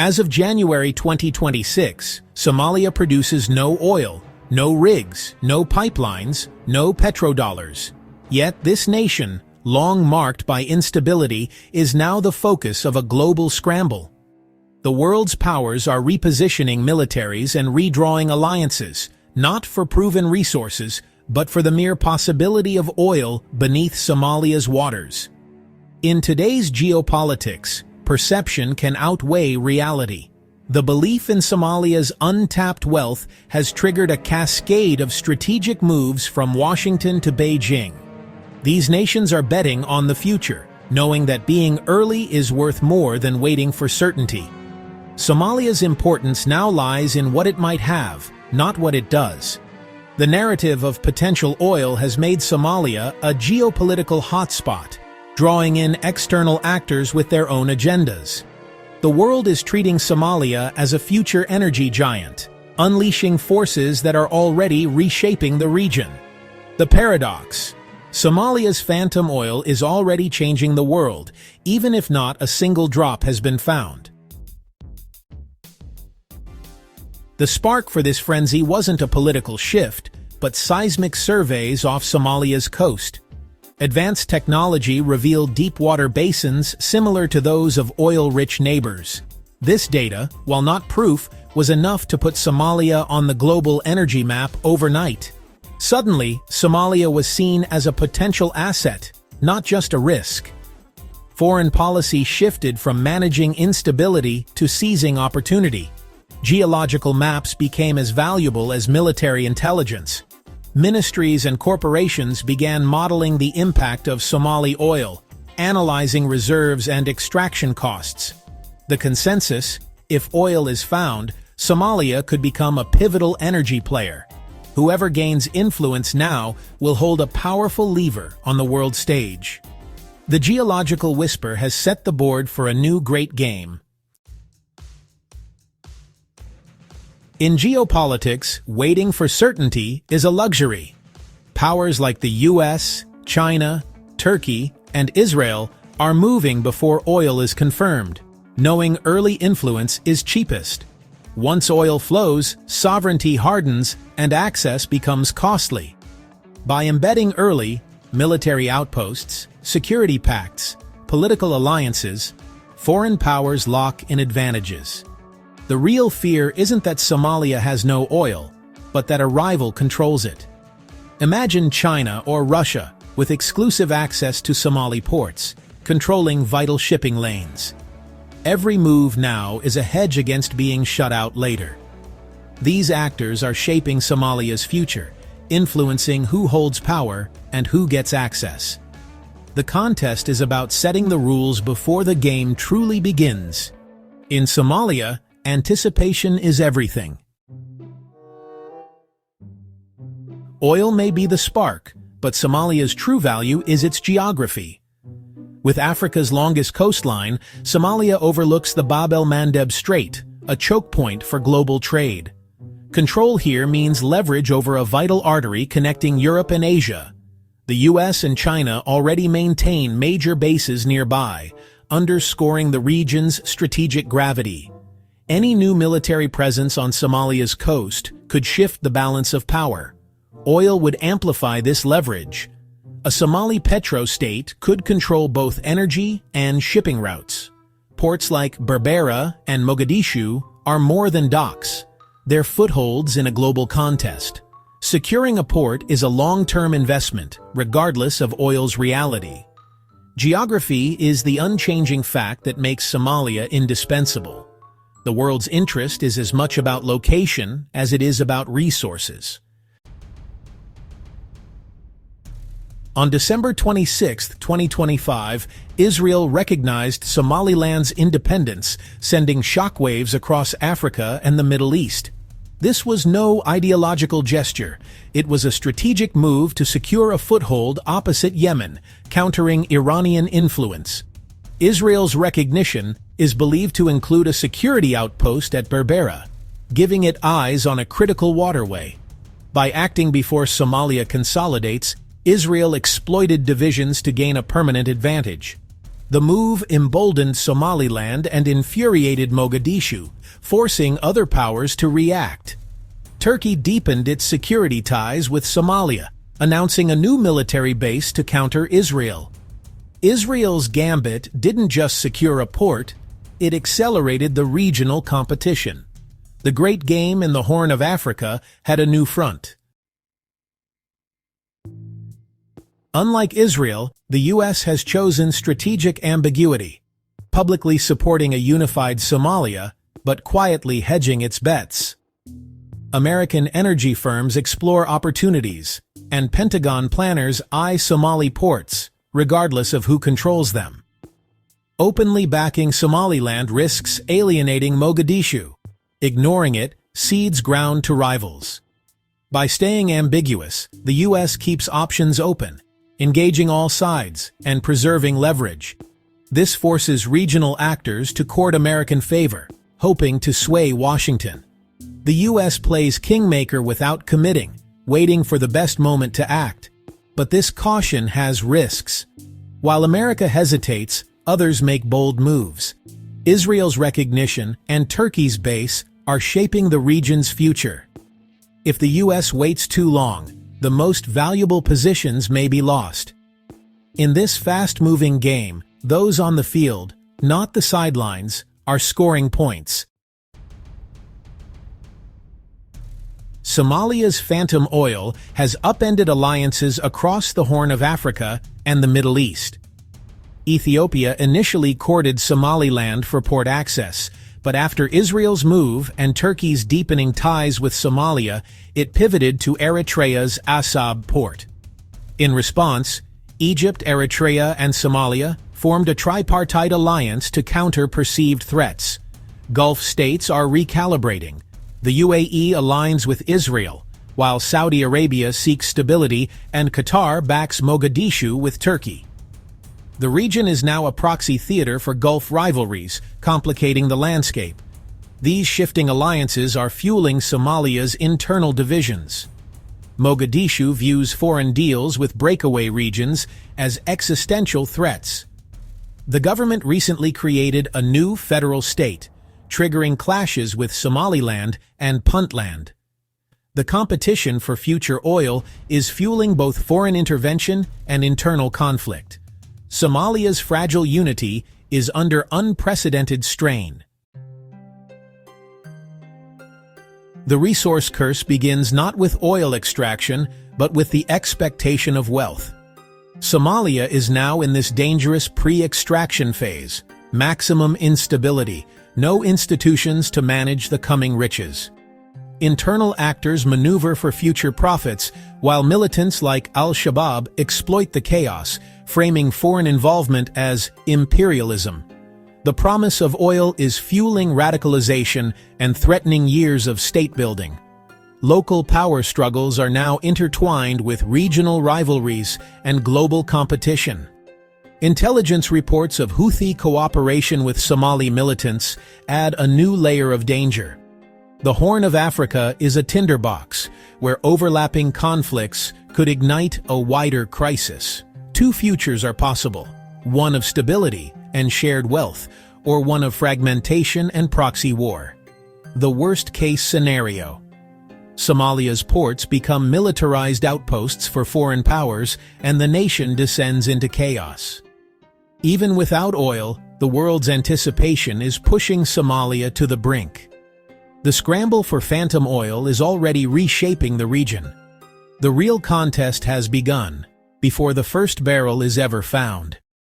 As of January 2026, Somalia produces no oil, no rigs, no pipelines, no petrodollars. Yet this nation, long marked by instability, is now the focus of a global scramble. The world's powers are repositioning militaries and redrawing alliances, not for proven resources, but for the mere possibility of oil beneath Somalia's waters. In today's geopolitics, perception can outweigh reality. The belief in Somalia's untapped wealth has triggered a cascade of strategic moves from Washington to Beijing. These nations are betting on the future, knowing that being early is worth more than waiting for certainty. Somalia's importance now lies in what it might have, not what it does. The narrative of potential oil has made Somalia a geopolitical hotspot, drawing in external actors with their own agendas. The world is treating Somalia as a future energy giant, unleashing forces that are already reshaping the region. The paradox: Somalia's phantom oil is already changing the world, even if not a single drop has been found. The spark for this frenzy wasn't a political shift, but seismic surveys off Somalia's coast. Advanced technology revealed deep-water basins similar to those of oil-rich neighbors. This data, while not proof, was enough to put Somalia on the global energy map overnight. Suddenly, Somalia was seen as a potential asset, not just a risk. Foreign policy shifted from managing instability to seizing opportunity. Geological maps became as valuable as military intelligence. Ministries and corporations began modeling the impact of Somali oil, analyzing reserves and extraction costs. The consensus: if oil is found, Somalia could become a pivotal energy player. Whoever gains influence now will hold a powerful lever on the world stage. The geological whisper has set the board for a new great game. In geopolitics, waiting for certainty is a luxury. Powers like the US, China, Turkey, and Israel are moving before oil is confirmed, knowing early influence is cheapest. Once oil flows, sovereignty hardens and access becomes costly. By embedding early, military outposts, security pacts, political alliances, foreign powers lock in advantages. The real fear isn't that Somalia has no oil, but that a rival controls it. Imagine China or Russia with exclusive access to Somali ports, controlling vital shipping lanes. Every move now is a hedge against being shut out later. These actors are shaping Somalia's future, influencing who holds power and who gets access. The contest is about setting the rules before the game truly begins. In Somalia, anticipation is everything. Oil may be the spark, but Somalia's true value is its geography. With Africa's longest coastline, Somalia overlooks the Bab el-Mandeb Strait, a choke point for global trade. Control here means leverage over a vital artery connecting Europe and Asia. The US and China already maintain major bases nearby, underscoring the region's strategic gravity. Any new military presence on Somalia's coast could shift the balance of power. Oil would amplify this leverage. A Somali petro-state could control both energy and shipping routes. Ports like Berbera and Mogadishu are more than docks. They're footholds in a global contest. Securing a port is a long-term investment, regardless of oil's reality. Geography is the unchanging fact that makes Somalia indispensable. The world's interest is as much about location as it is about resources. On December 26, 2025, Israel recognized Somaliland's independence, sending shockwaves across Africa and the Middle East. This was no ideological gesture. It was a strategic move to secure a foothold opposite Yemen, countering Iranian influence. Israel's recognition is believed to include a security outpost at Berbera, giving it eyes on a critical waterway. By acting before Somalia consolidates, Israel exploited divisions to gain a permanent advantage. The move emboldened Somaliland and infuriated Mogadishu, forcing other powers to react. Turkey deepened its security ties with Somalia, announcing a new military base to counter Israel. Israel's gambit didn't just secure a port, it accelerated the regional competition. The great game in the Horn of Africa had a new front. Unlike Israel, the U.S. has chosen strategic ambiguity, publicly supporting a unified Somalia, but quietly hedging its bets. American energy firms explore opportunities, and Pentagon planners eye Somali ports, regardless of who controls them. Openly backing Somaliland risks alienating Mogadishu. Ignoring it cedes ground to rivals. By staying ambiguous, the U.S. keeps options open, engaging all sides and preserving leverage. This forces regional actors to court American favor, hoping to sway Washington. The U.S. plays kingmaker without committing, waiting for the best moment to act. But this caution has risks. While America hesitates, others make bold moves. Israel's recognition and Turkey's base are shaping the region's future. If the U.S. waits too long, the most valuable positions may be lost. In this fast-moving game, those on the field, not the sidelines, are scoring points. Somalia's phantom oil has upended alliances across the Horn of Africa and the Middle East. Ethiopia initially courted Somaliland for port access, but after Israel's move and Turkey's deepening ties with Somalia, it pivoted to Eritrea's Assab port. In response, Egypt, Eritrea, and Somalia formed a tripartite alliance to counter perceived threats. Gulf states are recalibrating. The UAE aligns with Israel, while Saudi Arabia seeks stability and Qatar backs Mogadishu with Turkey. The region is now a proxy theater for Gulf rivalries, complicating the landscape. These shifting alliances are fueling Somalia's internal divisions. Mogadishu views foreign deals with breakaway regions as existential threats. The government recently created a new federal state, triggering clashes with Somaliland and Puntland. The competition for future oil is fueling both foreign intervention and internal conflict. Somalia's fragile unity is under unprecedented strain. The resource curse begins not with oil extraction, but with the expectation of wealth. Somalia is now in this dangerous pre-extraction phase, maximum instability, no institutions to manage the coming riches. Internal actors maneuver for future profits, while militants like Al-Shabaab exploit the chaos, framing foreign involvement as imperialism. The promise of oil is fueling radicalization and threatening years of state building. Local power struggles are now intertwined with regional rivalries and global competition. Intelligence reports of Houthi cooperation with Somali militants add a new layer of danger. The Horn of Africa is a tinderbox, where overlapping conflicts could ignite a wider crisis. Two futures are possible, one of stability and shared wealth, or one of fragmentation and proxy war. The worst-case scenario. Somalia's ports become militarized outposts for foreign powers, and the nation descends into chaos. Even without oil, the world's anticipation is pushing Somalia to the brink. The scramble for phantom oil is already reshaping the region. The real contest has begun, before the first barrel is ever found.